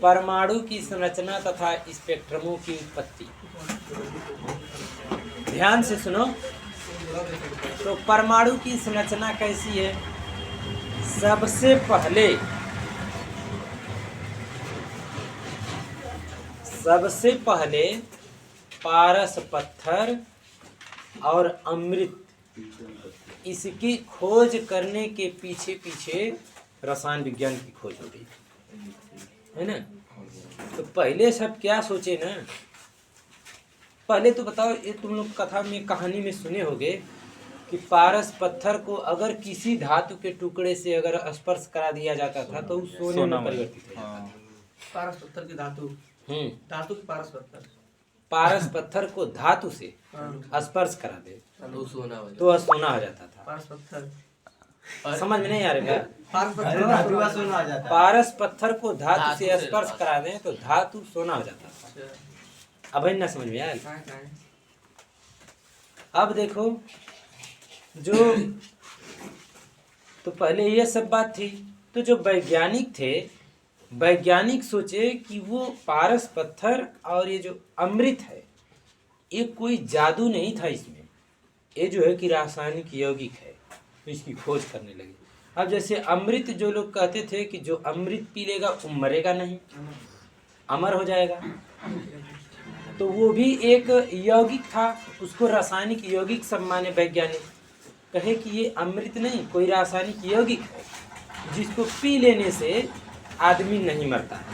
परमाणु की संरचना तथा स्पेक्ट्रमों की उत्पत्ति। ध्यान से सुनो। तो परमाणु की संरचना कैसी है? सबसे पहले पारस पत्थर और अमृत, इसकी खोज करने के पीछे पीछे रसायन विज्ञान की खोज हो गई, है ना। तो पहले सब क्या सोचे ना, पहले तो बताओ, ये तुम लोग कथा में कहानी में सुने होगे कि पारस पत्थर को अगर किसी धातु के टुकड़े से अगर स्पर्श करा दिया जाता था तो उस सोने में परिवर्तित हो जाता था। पारस पत्थर की धातु, धातु की पारस पत्थर, पारस पत्थर को धातु से स्पर्श करा दे तो सोना हो जाता था। पारस पत्थर समझ में नहीं आ रहा? पारस पत्थर को धातु से स्पर्श करा दें तो धातु सोना हो जाता था। अब ना समझ में आया? अब देखो, जो तो पहले ये सब बात थी, तो जो वैज्ञानिक थे, वैज्ञानिक सोचे कि वो पारस पत्थर और ये जो अमृत है, ये कोई जादू नहीं था इसमें, ये जो है कि रासायनिक यौगिक है, तो इसकी खोज करने लगे। अब जैसे अमृत, जो लोग कहते थे कि जो अमृत पी लेगा वो मरेगा नहीं, अमर हो जाएगा, तो वो भी एक यौगिक था, उसको रासायनिक यौगिक सब माने वैज्ञानिक, कहे कि ये अमृत नहीं, कोई रासायनिक यौगिक है जिसको पी लेने से आदमी नहीं मरता है।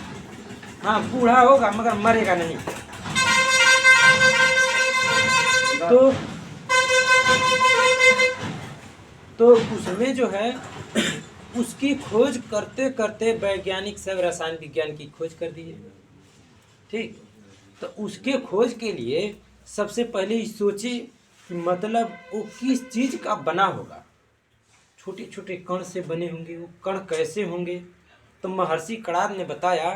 हाँ, बूढ़ा होगा मगर मरेगा नहीं। तो उसमें जो है, उसकी खोज करते करते वैज्ञानिक सब रसायन विज्ञान की खोज कर दिए। ठीक, तो उसके खोज के लिए सबसे पहले सोचे कि मतलब वो किस चीज का बना होगा, छोटे छोटे कण से बने होंगे, वो कण कैसे होंगे। तो महर्षि कणाद ने बताया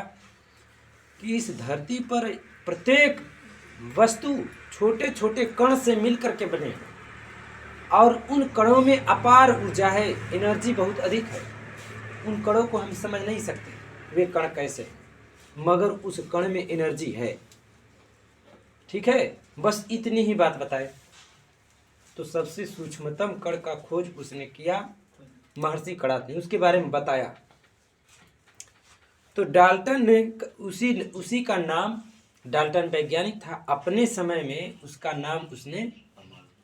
कि इस धरती पर प्रत्येक वस्तु छोटे छोटे कण से मिलकर के बने हैं और उन कणों में अपार ऊर्जा है, एनर्जी बहुत अधिक है। उन कणों को हम समझ नहीं सकते वे कण कैसे हैं, मगर उस कण में एनर्जी है। ठीक है, बस इतनी ही बात बताए। तो सबसे सूक्ष्मतम कण का खोज उसने किया, महर्षि कणाद ने उसके बारे में बताया। तो डाल्टन ने उसी का नाम, डाल्टन वैज्ञानिक था, अपने समय में उसका नाम उसने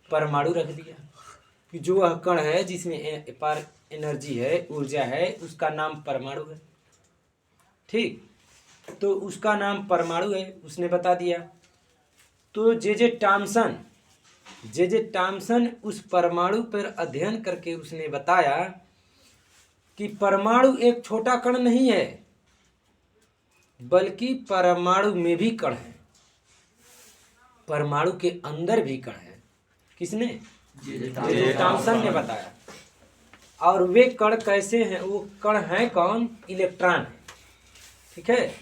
परमाणु रख दिया कि जो वह कण है जिसमें अपार एनर्जी है, ऊर्जा है, उसका नाम परमाणु है। ठीक, तो उसका नाम परमाणु है, उसने बता दिया। तो जे टॉमसन उस परमाणु पर अध्ययन करके उसने बताया कि परमाणु एक छोटा कण नहीं है, बल्कि परमाणु में भी कण है, परमाणु के अंदर भी कण है। किसने? जे टॉमसन ने बताया। और वे कण कैसे हैं? वो कण हैं कौन? इलेक्ट्रॉन है। ठीक है,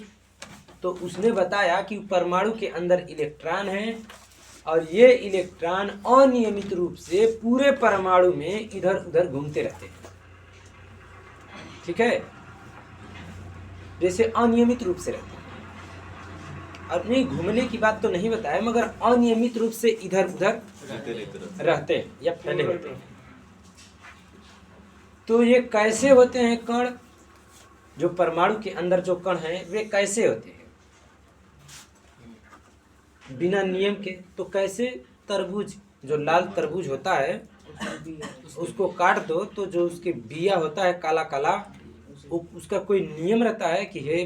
तो उसने बताया कि परमाणु के अंदर इलेक्ट्रॉन है और ये इलेक्ट्रॉन अनियमित रूप से पूरे परमाणु में इधर उधर घूमते रहते हैं। ठीक है, जैसे अनियमित रूप से रहते हैं। और नहीं, घूमने की बात तो नहीं बताया, मगर अनियमित रूप से इधर उधर रहते हैं या फैले होते हैं। तो ये कैसे होते हैं कण? जो परमाणु के अंदर जो कण हैं वे कैसे होते हैं बिना नियम के? तो कैसे? तरबूज, जो लाल तरबूज होता है, उसको काट दो तो जो उसके बिया होता है काला काला, उसका कोई नियम रहता है कि हे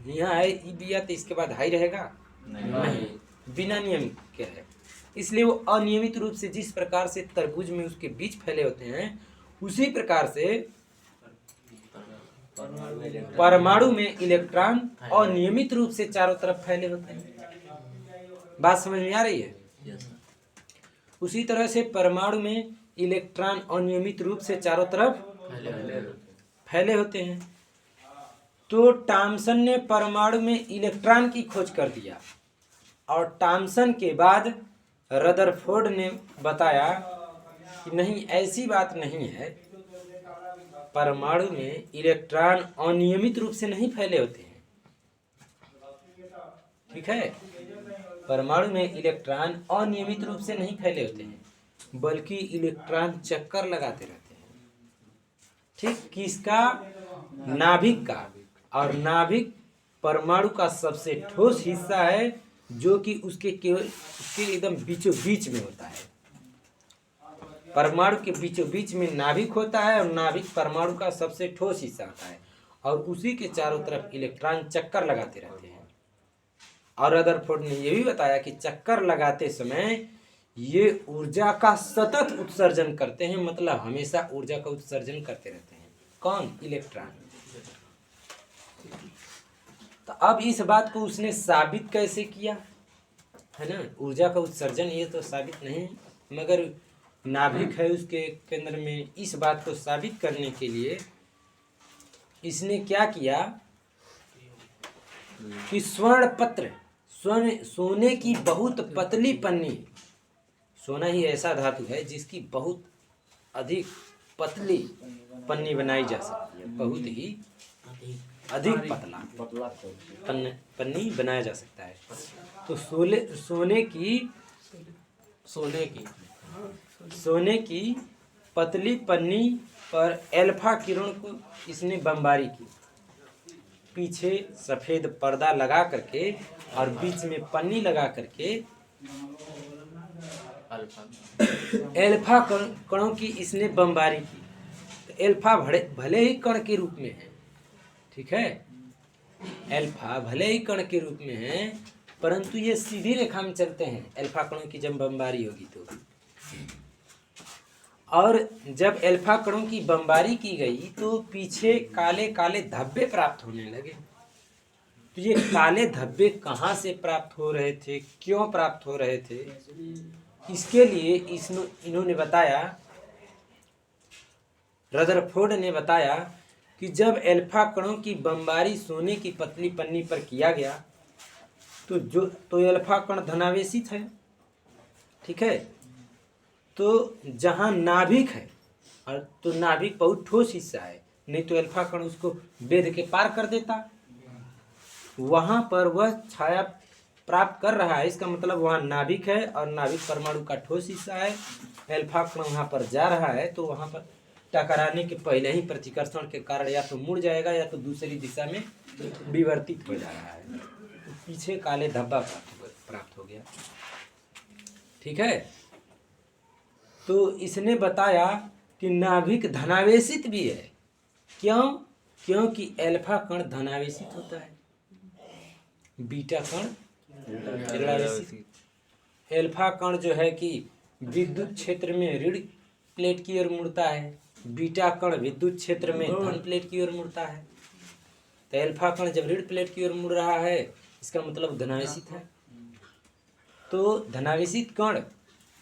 यहाँ है ये बिया तो इसके बाद हाई रहेगा? नहीं, बिना नियम के है। इसलिए वो अनियमित रूप से, जिस प्रकार से तरबूज में उसके बीज फैले होते हैं, उसी प्रकार से परमाणु में इलेक्ट्रॉन अनियमित रूप से चारों तरफ फैले होते हैं। बात समझ में आ रही है? उसी तरह से परमाणु में इलेक्ट्रॉन अनियमित रूप से चारों तरफ फैले होते हैं। तो टॉमसन ने परमाणु में इलेक्ट्रॉन की खोज कर दिया और टॉमसन के बाद रदरफोर्ड ने बताया कि नहीं, ऐसी बात नहीं है, परमाणु में इलेक्ट्रॉन अनियमित रूप से नहीं फैले होते हैं, ठीक है। परमाणु में इलेक्ट्रॉन अनियमित रूप से नहीं फैले होते हैं, बल्कि इलेक्ट्रॉन चक्कर लगाते रहते हैं। ठीक, किसका? नाभिक का। और नाभिक परमाणु का सबसे ठोस हिस्सा है, जो कि उसके एकदम बीचों बीच में होता है। परमाणु के बीचों बीच में नाभिक होता है, और नाभिक परमाणु का सबसे ठोस हिस्सा होता है, और उसी के चारों तरफ इलेक्ट्रॉन चक्कर लगाते रहते हैं। और रदरफोर्ड ने यह भी बताया कि चक्कर लगाते समय ये ऊर्जा का सतत उत्सर्जन करते हैं, मतलब हमेशा ऊर्जा का उत्सर्जन करते रहते हैं। कौन? इलेक्ट्रॉन। तो अब इस बात को उसने साबित कैसे किया, है ना? ऊर्जा का उत्सर्जन ये तो साबित नहीं है, मगर नाभिक है उसके केंद्र में, इस बात को साबित करने के लिए इसने क्या किया कि स्वर्ण पत्र, सोने की बहुत पतली पन्नी, सोना ही ऐसा धातु है जिसकी बहुत अधिक पतली पन्नी बनाई जा सकती है, बहुत ही अधिक पतला पन्नी बनाया जा सकता है। तो सोने की पतली पन्नी पर अल्फा किरण को इसने बमबारी की, पीछे सफेद पर्दा लगा करके और बीच में पन्नी लगा करके अल्फा कणों की इसने बमबारी की। तो अल्फा भले ही कण के रूप में है, ठीक है, अल्फा भले ही कण के रूप में है, परंतु ये सीधी रेखा में चलते हैं अल्फा कणों की जब बमबारी होगी तो। और जब अल्फा कणों की बमबारी की गई तो पीछे काले काले धब्बे प्राप्त होने लगे। तो ये काले धब्बे कहाँ से प्राप्त हो रहे थे, क्यों प्राप्त हो रहे थे, इसके लिए इन्होंने बताया, रदरफोर्ड ने बताया कि जब अल्फा कणों की बमबारी सोने की पतली पन्नी पर किया गया तो अल्फा कण धनावेशित है, ठीक है। तो जहाँ नाभिक है, और तो नाभिक बहुत ठोस हिस्सा है, नहीं तो अल्फा कण उसको भेद के पार कर देता। वहाँ पर वह छाया प्राप्त कर रहा है, इसका मतलब वहाँ नाभिक है और नाभिक परमाणु का ठोस हिस्सा है। अल्फा कण वहाँ पर जा रहा है तो वहाँ पर टकराने के पहले ही प्रतिकर्षण के कारण या तो मुड़ जाएगा या तो दूसरी दिशा में विवर्तित हो जा रहा है। तो पीछे काले धब्बा प्राप्त हो गया, ठीक है। तो इसने बताया कि नाभिक धनावेशित भी है। क्यों? क्योंकि अल्फा कण धनावेशित होता है, बीटा कण ऋणावेशित। अल्फा कण जो है कि विद्युत क्षेत्र में ऋण प्लेट की ओर मुड़ता है, बीटा कण विद्युत क्षेत्र में धन प्लेट की ओर मुड़ता है। तो अल्फा कण जब ऋण प्लेट की ओर मुड़ रहा है, इसका मतलब धनावेशित है। तो धनावेशित कण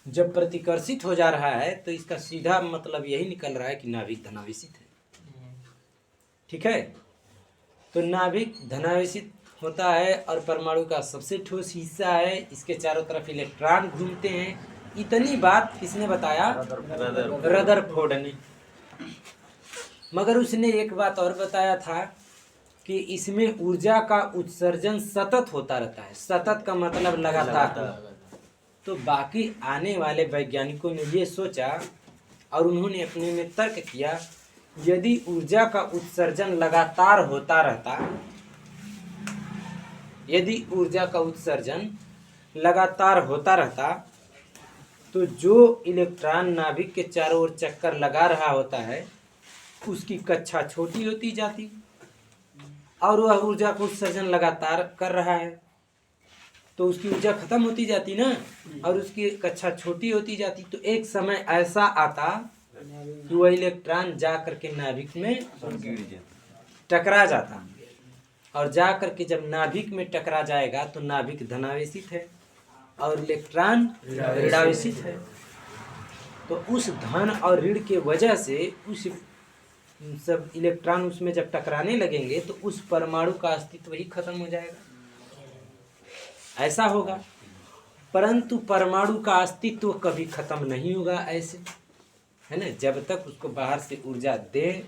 जब प्रतिकर्षित हो जा रहा है तो इसका सीधा मतलब यही निकल रहा है कि नाभिक धनावेशित है, ठीक है। तो नाभिक धनावेशित होता है और परमाणु का सबसे ठोस हिस्सा है, इसके चारों तरफ इलेक्ट्रॉन घूमते हैं। इतनी बात किसने बताया? रदरफोर्ड ने। मगर उसने एक बात और बताया था कि इसमें ऊर्जा का उत्सर्जन सतत होता रहता है। सतत का मतलब लगातार। तो बाकी आने वाले वैज्ञानिकों ने ये सोचा और उन्होंने अपने में तर्क किया, यदि ऊर्जा का उत्सर्जन लगातार होता रहता, यदि ऊर्जा का उत्सर्जन लगातार होता रहता तो जो इलेक्ट्रॉन नाभिक के चारों ओर चक्कर लगा रहा होता है उसकी कक्षा छोटी होती जाती, और वह ऊर्जा का उत्सर्जन लगातार कर रहा है तो उसकी ऊर्जा खत्म होती जाती ना, और उसकी कक्षा छोटी होती जाती। तो एक समय ऐसा आता कि वह इलेक्ट्रॉन जा करके नाभिक में टकरा जाता, और जा करके जब नाभिक में टकरा जाएगा तो नाभिक धनावेशित है और इलेक्ट्रॉन ऋणावेशित है। तो उस धन और ऋण के वजह से उस सब इलेक्ट्रॉन उसमें जब टकराने लगेंगे तो उस परमाणु का अस्तित्व ही खत्म हो जाएगा, ऐसा होगा। परंतु परमाणु का अस्तित्व कभी खत्म नहीं होगा ऐसे, है ना। जब तक उसको बाहर से ऊर्जा दें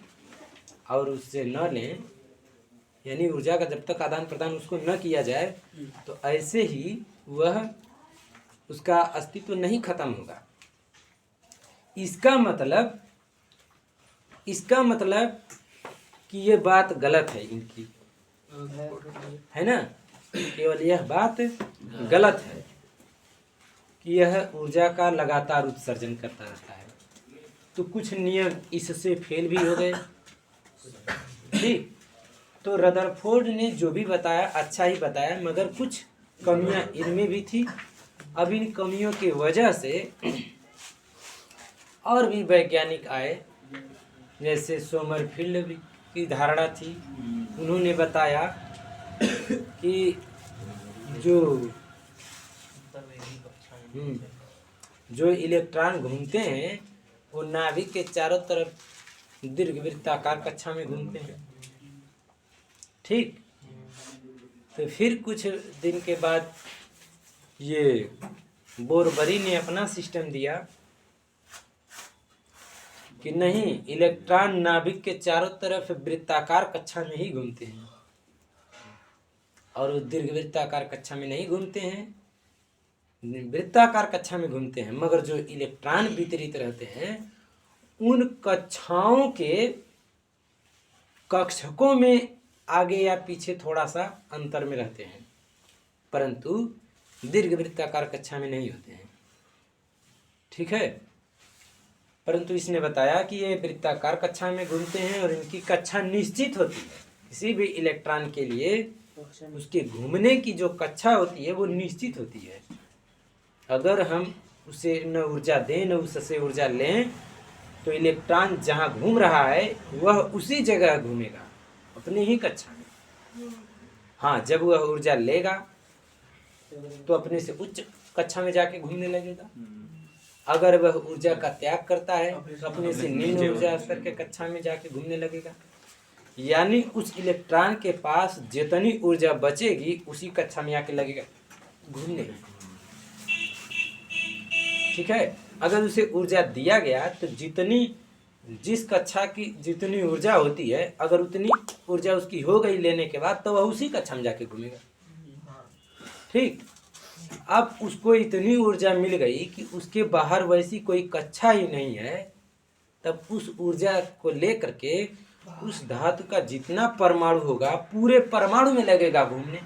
और उससे न लें यानी ऊर्जा का जब तक आदान प्रदान उसको न किया जाए तो ऐसे ही वह उसका अस्तित्व नहीं खत्म होगा। इसका मतलब कि ये बात गलत है इनकी, है ना। केवल यह बात गलत है कि यह ऊर्जा का लगातार उत्सर्जन करता रहता है। तो कुछ नियम इससे फेल भी हो गए। ठीक, तो रदरफोर्ड ने जो भी बताया अच्छा ही बताया, मगर कुछ कमियां इनमें भी थी। अब इन कमियों की वजह से और भी वैज्ञानिक आए, जैसे सोमरफील्ड की धारणा थी। उन्होंने बताया कि जो इलेक्ट्रॉन घूमते हैं वो नाभिक के चारों तरफ दीर्घवृत्ताकार कक्षा में घूमते हैं। ठीक, तो फिर कुछ दिन के बाद ये बोरबरी ने अपना सिस्टम दिया कि नहीं, इलेक्ट्रॉन नाभिक के चारों तरफ वृत्ताकार कक्षा में ही घूमते हैं और दीर्घवृत्ताकार कक्षा में नहीं घूमते हैं, वृत्ताकार कक्षा में घूमते हैं। मगर जो इलेक्ट्रॉन वितरित रहते हैं उन कक्षाओं के कक्षकों में आगे या पीछे थोड़ा सा अंतर में रहते हैं, परंतु दीर्घवृत्ताकार कक्षा में नहीं होते हैं। ठीक है, परंतु इसने बताया कि ये वृत्ताकार कक्षा में घूमते हैं और इनकी कक्षा निश्चित होती है। किसी भी इलेक्ट्रॉन के लिए उसके घूमने की जो कक्षा होती है वो निश्चित होती है। अगर हम उसे न ऊर्जा दें न उससे ऊर्जा लें तो इलेक्ट्रॉन जहाँ घूम रहा है वह उसी जगह घूमेगा, अपनी ही कक्षा में। हाँ, जब वह ऊर्जा लेगा तो अपने से उच्च कक्षा में जाके घूमने लगेगा। अगर वह ऊर्जा का त्याग करता है तो अपने से निम्न ऊर्जा स्तर के कक्षा में जाके घूमने लगेगा। यानी उस इलेक्ट्रॉन के पास जितनी ऊर्जा बचेगी उसी कक्षा में आके लगेगा घूमने। ठीक है, अगर उसे ऊर्जा दिया गया तो जिस कक्षा की जितनी ऊर्जा होती है, अगर उतनी ऊर्जा उसकी हो गई लेने के बाद, तो वह उसी कक्षा में जाके घूमेगा। ठीक, अब उसको इतनी ऊर्जा मिल गई कि उसके बाहर वैसी कोई कक्षा ही नहीं है, तब उस ऊर्जा को लेकर के उस धातु का जितना परमाणु होगा पूरे परमाणु में लगेगा घूमने,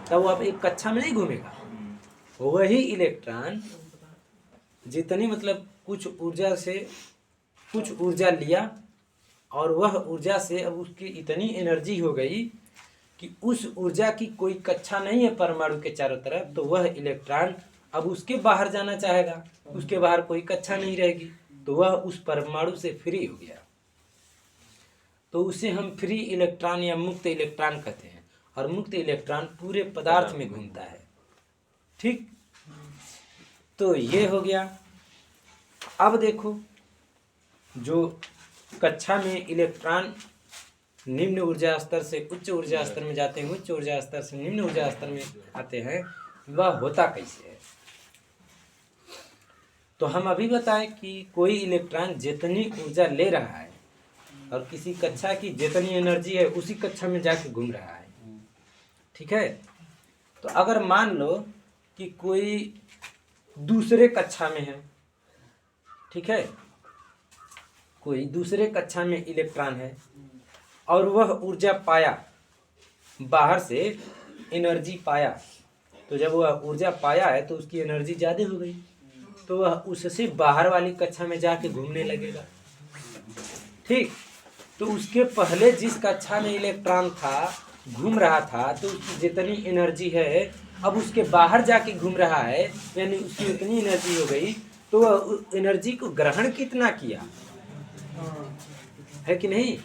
तब वो अब एक कक्षा में नहीं घूमेगा। वही इलेक्ट्रॉन जितनी मतलब कुछ ऊर्जा लिया और वह ऊर्जा से अब उसकी इतनी एनर्जी हो गई कि उस ऊर्जा की कोई कक्षा नहीं है परमाणु के चारों तरफ, तो वह इलेक्ट्रॉन अब उसके बाहर जाना चाहेगा, उसके बाहर कोई कक्षा नहीं रहेगी, तो वह उस परमाणु से फ्री हो गया। तो उसे हम फ्री इलेक्ट्रॉन या मुक्त इलेक्ट्रॉन कहते हैं। और मुक्त इलेक्ट्रॉन पूरे पदार्थ में घूमता है। ठीक, तो ये हो गया। अब देखो, जो कक्षा में इलेक्ट्रॉन निम्न ऊर्जा स्तर से उच्च ऊर्जा स्तर में जाते हैं, उच्च ऊर्जा स्तर से निम्न ऊर्जा स्तर में आते हैं, वह होता कैसे है। तो हम अभी बताएं कि कोई इलेक्ट्रॉन जितनी ऊर्जा ले रहा है और किसी कक्षा की जितनी एनर्जी है उसी कक्षा में जाके घूम रहा है। ठीक है, तो अगर मान लो कि कोई दूसरे कक्षा में है, ठीक है, कोई दूसरे कक्षा में इलेक्ट्रॉन है और वह ऊर्जा पाया, बाहर से एनर्जी पाया, तो जब वह ऊर्जा पाया है तो उसकी एनर्जी ज़्यादा हो गई, तो वह उससे बाहर वाली कक्षा में जाके घूमने लगेगा। ठीक, तो उसके पहले जिस कक्षा में इलेक्ट्रॉन था, घूम रहा था, तो उसकी जितनी एनर्जी है अब उसके बाहर जाके घूम रहा है, यानी उसकी उतनी एनर्जी हो गई, तो वह एनर्जी को ग्रहण कितना किया है कि नहीं।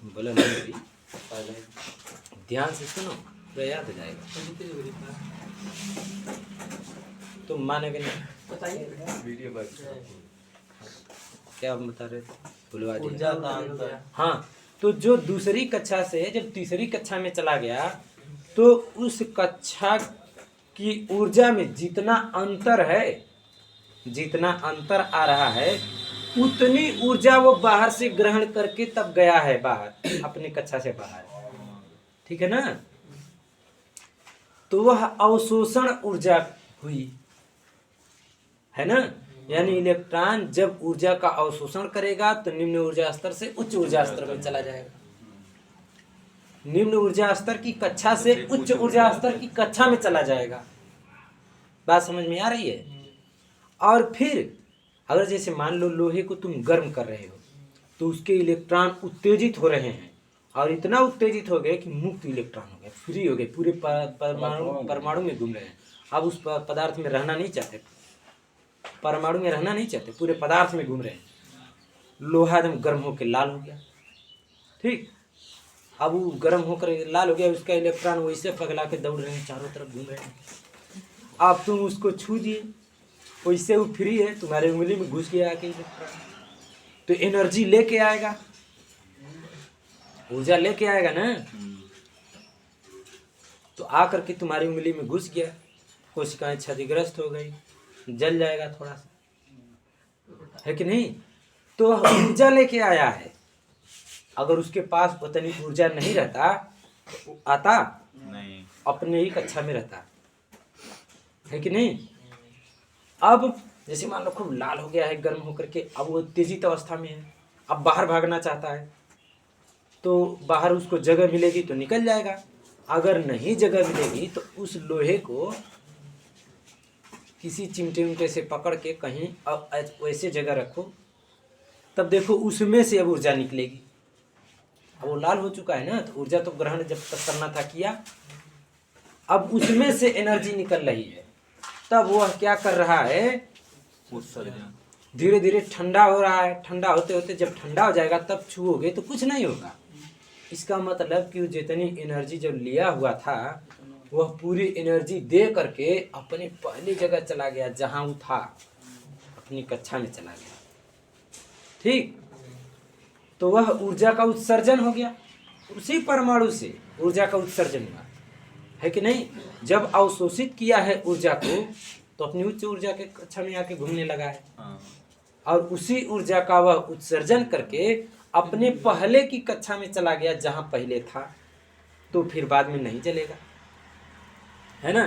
बोलो नहीं, ध्यान से सुनो तो याद हो जाएगा। तुम मानोगे नहीं। क्या बता रहे थे, भुलवा दिया। हाँ, तो जो दूसरी कक्षा से जब तीसरी कक्षा में चला गया तो उस कक्षा की ऊर्जा में जितना अंतर है, जितना अंतर आ रहा है, उतनी ऊर्जा वो बाहर से ग्रहण करके तब गया है बाहर, अपनी कक्षा से बाहर। ठीक है ना? तो वह अवशोषण ऊर्जा हुई, है ना? यानी इलेक्ट्रॉन जब ऊर्जा का अवशोषण करेगा तो निम्न ऊर्जा स्तर से उच्च ऊर्जा स्तर में चला जाएगा। निम्न ऊर्जा स्तर की कक्षा से उच्च ऊर्जा स्तर की कक्षा में चला जाएगा। बात समझ में आ रही है? और फिर अगर जैसे मान लो लोहे को तुम गर्म कर रहे हो तो उसके इलेक्ट्रॉन उत्तेजित हो रहे हैं, और इतना उत्तेजित हो गए कि मुक्त इलेक्ट्रॉन हो गए, फ्री हो गए, पूरे परमाणु में घूम रहे हैं। अब उस पदार्थ में रहना नहीं चाहते, परमाणु में रहना नहीं चाहते, पूरे पदार्थ में घूम रहे हैं। लोहा एकदम गर्म होकर लाल हो गया। ठीक, अब वो गर्म होकर लाल हो गया, उसका इलेक्ट्रॉन वैसे पगला के दौड़ रहे हैं, चारों तरफ घूम रहे हैं। अब तुम उसको छू दिए, वैसे वो फ्री है, तुम्हारे उंगली में घुस गया आके इलेक्ट्रॉन, तो एनर्जी लेके आएगा, ऊर्जा लेके आएगा ना। तो आकर के तुम्हारी उंगली में घुस गया, कोशिकाएं क्षतिग्रस्त हो गई, जल जाएगा थोड़ा सा, है कि नहीं? तो ऊर्जा लेके आया है। अगर उसके पास उतनी ऊर्जा नहीं रहता तो आता नहीं, अपने ही कक्षा में रहता, है कि नहीं? अब जैसे मान लो खूब लाल हो गया है गर्म होकर के, अब वो उत्तेजित अवस्था में है, अब बाहर भागना चाहता है, तो बाहर उसको जगह मिलेगी तो निकल जाएगा। अगर नहीं जगह मिलेगी तो उस लोहे को किसी चिमटे उमटे से पकड़ के कहीं अब वैसे जगह रखो, तब देखो उसमें से अब ऊर्जा निकलेगी। अब वो लाल हो चुका है ना, तो ऊर्जा तो ग्रहण जब तक करना था किया, अब उसमें से एनर्जी निकल रही है। तब वह क्या कर रहा है, धीरे धीरे ठंडा हो रहा है। ठंडा होते होते जब ठंडा हो जाएगा तब छुओगे तो कुछ नहीं होगा। इसका मतलब कि जितनी एनर्जी जब लिया हुआ था वह पूरी एनर्जी दे करके अपनी पहली जगह चला गया जहां वो था, अपनी कक्षा में चला गया। ठीक, तो वह ऊर्जा का उत्सर्जन हो गया, उसी परमाणु से ऊर्जा का उत्सर्जन हुआ, है कि नहीं? जब अवशोषित किया है ऊर्जा को तो अपनी उच्च ऊर्जा के कक्षा में आके घूमने लगा है, और उसी ऊर्जा का वह उत्सर्जन करके अपने पहले की कक्षा में चला गया जहां पहले था, तो फिर बाद में नहीं चलेगा, है ना?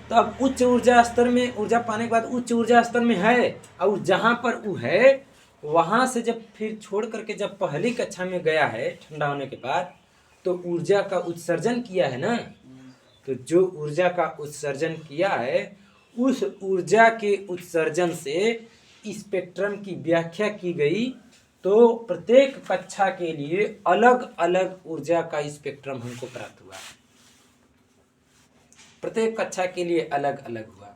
तो अब उच्च ऊर्जा स्तर में ऊर्जा पाने के बाद उच्च ऊर्जा स्तर में है, और जहां पर वो है वहां से जब फिर छोड़ करके जब पहली कक्षा में गया है ठंडा होने के बाद, तो ऊर्जा का उत्सर्जन किया है ना। तो जो ऊर्जा का उत्सर्जन किया है उस ऊर्जा के उत्सर्जन से स्पेक्ट्रम की व्याख्या की गई। तो प्रत्येक कक्षा के लिए अलग अलग ऊर्जा का स्पेक्ट्रम हमको प्राप्त हुआ, प्रत्येक कक्षा के लिए अलग अलग हुआ।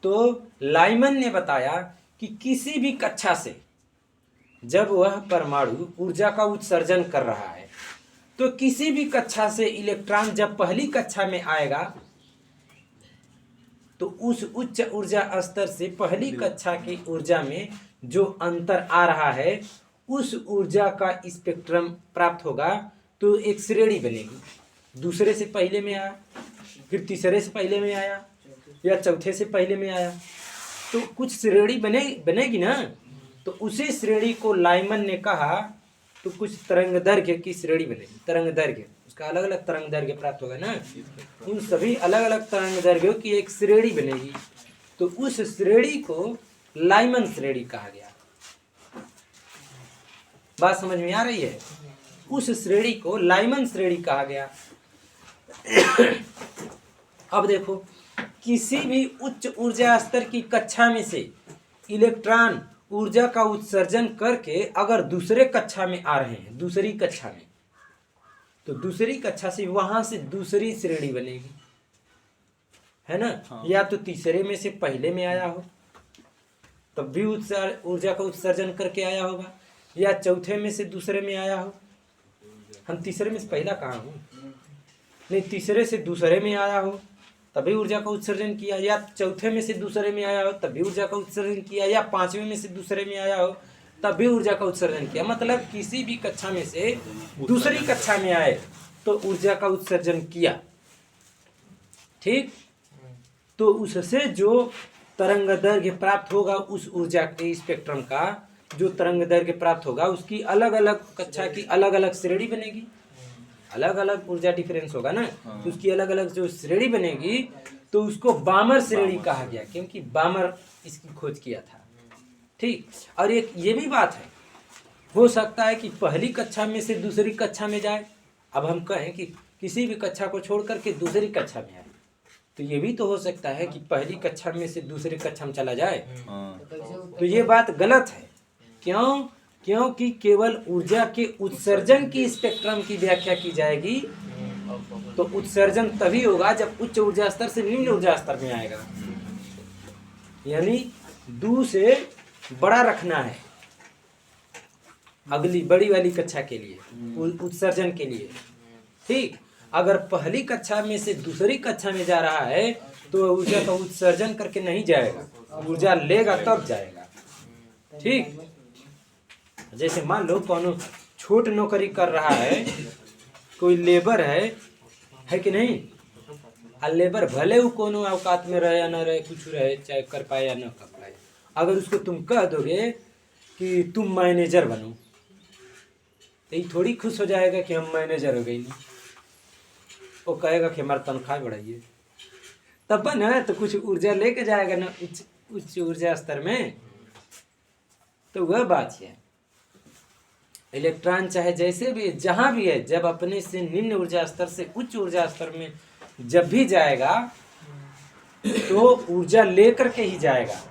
तो लाइमन ने बताया कि किसी भी कक्षा से जब वह परमाणु ऊर्जा का उत्सर्जन कर रहा है तो किसी भी कक्षा से इलेक्ट्रॉन जब पहली कक्षा में आएगा तो उस उच्च ऊर्जा स्तर से पहली कक्षा की ऊर्जा में जो अंतर आ रहा है उस ऊर्जा का स्पेक्ट्रम प्राप्त होगा। तो एक श्रेणी बनेगी, दूसरे से पहले में आया, फिर तीसरे से पहले में आया, या चौथे से पहले में आया, तो कुछ श्रेणी बनेगी ना। तो उसी श्रेणी को लाइमन ने कहा तो कुछ तरंग दैर्घ्य की श्रेणी बनेगी, तरंग दैर्घ्य, उसका अलग अलग तरंग दैर्घ्य प्राप्त होगा ना। उन सभी अलग अलग तरंग दैर्घ्यों की एक श्रेणी बनेगी, तो उस श्रेणी को लाइमन श्रेणी कहा गया। बात समझ में आ रही है? उस श्रेणी को लाइमन श्रेणी कहा गया। अब देखो, किसी भी उच्च ऊर्जा स्तर की कक्षा में से इलेक्ट्रॉन ऊर्जा का उत्सर्जन करके अगर दूसरे कक्षा में आ रहे हैं, दूसरी कक्षा में, तो दूसरी कक्षा से वहां से दूसरी श्रेणी बनेगी, है ना। हाँ। या तो तीसरे में से पहले में आया हो तब भी ऊर्जा का उत्सर्जन करके आया होगा, या चौथे में से दूसरे में आया हो। हम तीसरे में से पहला कहाँ हूँ, नहीं, तीसरे से दूसरे में आया हो तभी ऊर्जा का उत्सर्जन किया, या चौथे में से दूसरे में आया हो तभी ऊर्जा का उत्सर्जन किया, या पांचवें में से दूसरे में आया हो तभी ऊर्जा का उत्सर्जन किया। मतलब किसी भी कक्षा में से दूसरी कक्षा में आए तो ऊर्जा का उत्सर्जन किया। ठीक, तो उससे जो तरंग दैर्घ्य प्राप्त होगा उस ऊर्जा के स्पेक्ट्रम का, जो तरंग दैर्घ्य प्राप्त होगा उसकी अलग अलग कक्षा की अलग अलग श्रेणी बनेगी, अलग अलग ऊर्जा डिफरेंस होगा ना, तो उसकी अलग अलग जो श्रेणी बनेगी तो उसको बामर श्रेणी कहा गया, क्योंकि बामर इसकी खोज किया था। ठीक, और एक ये भी बात है, हो सकता है कि पहली कक्षा में से दूसरी कक्षा में जाए। अब हम कहें कि किसी भी कक्षा को छोड़ करके दूसरी कक्षा में आए, तो ये भी तो हो सकता है कि पहली कक्षा में से दूसरी कक्षा में चला जाए। तो ये बात गलत है। क्यों? क्योंकि केवल ऊर्जा के उत्सर्जन की स्पेक्ट्रम की व्याख्या की जाएगी, तो उत्सर्जन तभी होगा जब उच्च ऊर्जा स्तर से निम्न ऊर्जा स्तर में आएगा, यानी दू से बड़ा रखना है अगली बड़ी वाली कक्षा के लिए, उत्सर्जन के लिए। ठीक, अगर पहली कक्षा में से दूसरी कक्षा में जा रहा है तो ऊर्जा का उत्सर्जन करके नहीं जाएगा, ऊर्जा लेगा तब जाएगा। ठीक, जैसे मान लो कौन छोट नौकरी कर रहा है, कोई लेबर है कि नहीं, आ लेबर भले वो कोनो औकात में रहे या न रहे, कुछ रहे, चाहे कर पाए या न कर पाए, अगर उसको तुम कह दोगे कि तुम मैनेजर बनो, तो ये थोड़ी खुश हो जाएगा कि हम मैनेजर हो गए, नहीं, वो कहेगा कि हमारा तनख्वाह बढ़ाइए, तब ना तो कुछ ऊर्जा लेके जाएगा ना उच्च ऊर्जा स्तर में। तो वह बात है, इलेक्ट्रॉन चाहे जैसे भी जहाँ भी है, जब अपने से निम्न ऊर्जा स्तर से उच्च ऊर्जा स्तर में जब भी जाएगा तो ऊर्जा लेकर के ही जाएगा।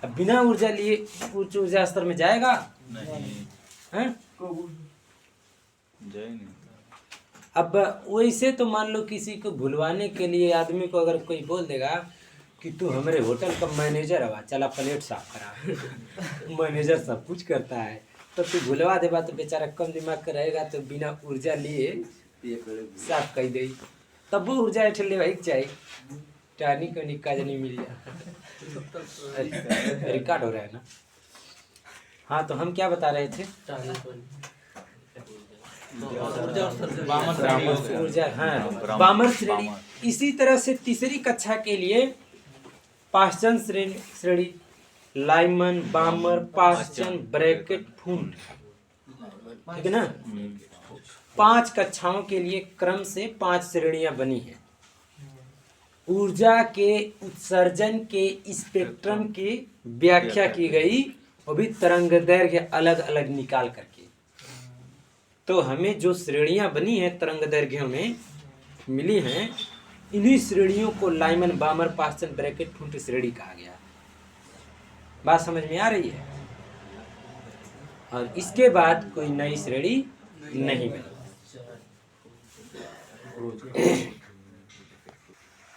अब बिना ऊर्जा लिए उच्च ऊर्जा स्तर में जाएगा नहीं। अब वैसे तो मान लो किसी को भुलवाने के लिए आदमी को अगर कोई बोल देगा कि तू हमारे होटल का मैनेजर है, चला प्लेट साफ करा मैनेजर सब कुछ करता है, तो तू भुलवा देगा तो बेचारा कम दिमाग का रहेगा, तो बिना ऊर्जा लिए साफ कर दे, तब वो ऊर्जा ऐठे ले भाई चाहिए टानी को निकाज नहीं मिल रिकॉर्ड हो रहा है ना। हाँ, तो हम क्या बता रहे थे? ऊर्जा, हाँ, बामर श्रेणी। इसी तरह से तीसरी कक्षा के लिए पाश्चन श्रेणी, लाइमन, बामर, पाश्चन, ब्रैकेट, फुंड, ठीक है ना। 5 कक्षाओं के लिए क्रम से 5 श्रेणियां बनी हैं। ऊर्जा के उत्सर्जन के स्पेक्ट्रम की व्याख्या की गई, वो भी तरंग दैर्घ्य अलग अलग निकाल करके। तो हमें जो श्रेणियां बनी हैं तरंग दैर्घ्यों में मिली हैं, इन्हीं श्रेणियों को लाइमन, बामर, पाश्चन, ब्रैकेट, फुंड श्रेणी कहा गया। बात समझ में आ रही है? और इसके बाद कोई नई श्रेणी नहीं बनी।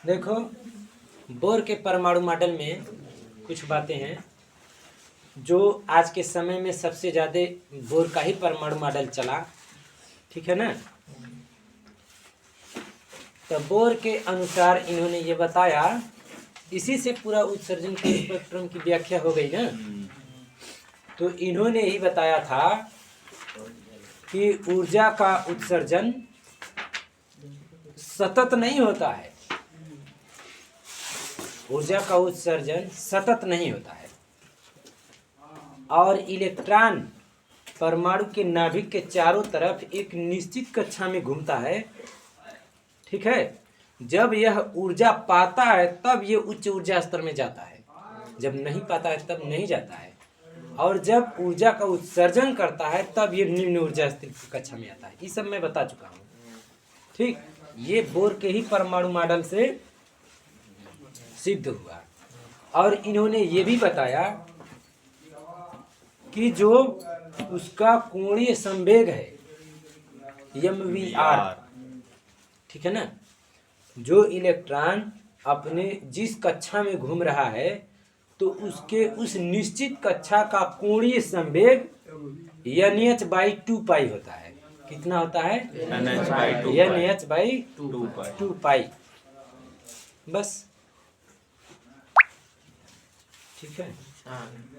देखो, बोर के परमाणु मॉडल में कुछ बातें हैं जो आज के समय में सबसे ज़्यादा बोर का ही परमाणु मॉडल चला, ठीक है ना। तो बोर के अनुसार इन्होंने ये बताया, इसी से पूरा उत्सर्जन के स्पेक्ट्रम की व्याख्या हो गई ना। तो इन्होंने ही बताया था कि ऊर्जा का उत्सर्जन सतत नहीं होता है, ऊर्जा का उत्सर्जन सतत नहीं होता है, और इलेक्ट्रॉन परमाणु के नाभिक के चारों तरफ एक निश्चित कक्षा में घूमता है, ठीक है। जब यह ऊर्जा पाता है तब ये उच्च ऊर्जा स्तर में जाता है, जब नहीं पाता है तब नहीं जाता है, और जब ऊर्जा का उत्सर्जन करता है तब ये निम्न ऊर्जा स्तर की कक्षा में आता है। ये सब मैं बता चुका हूँ, ठीक। ये बोर के ही परमाणु मॉडल से सिद्ध हुआ। और इन्होंने ये भी बताया कि जो उसका कोणीय संवेग है MVR, ठीक है ना, जो इलेक्ट्रॉन अपने जिस कक्षा में घूम रहा है तो उसके उस निश्चित कक्षा का कोणीय संवेग NH/2π होता है। कितना होता है? NH/2π। बस, ठीक है।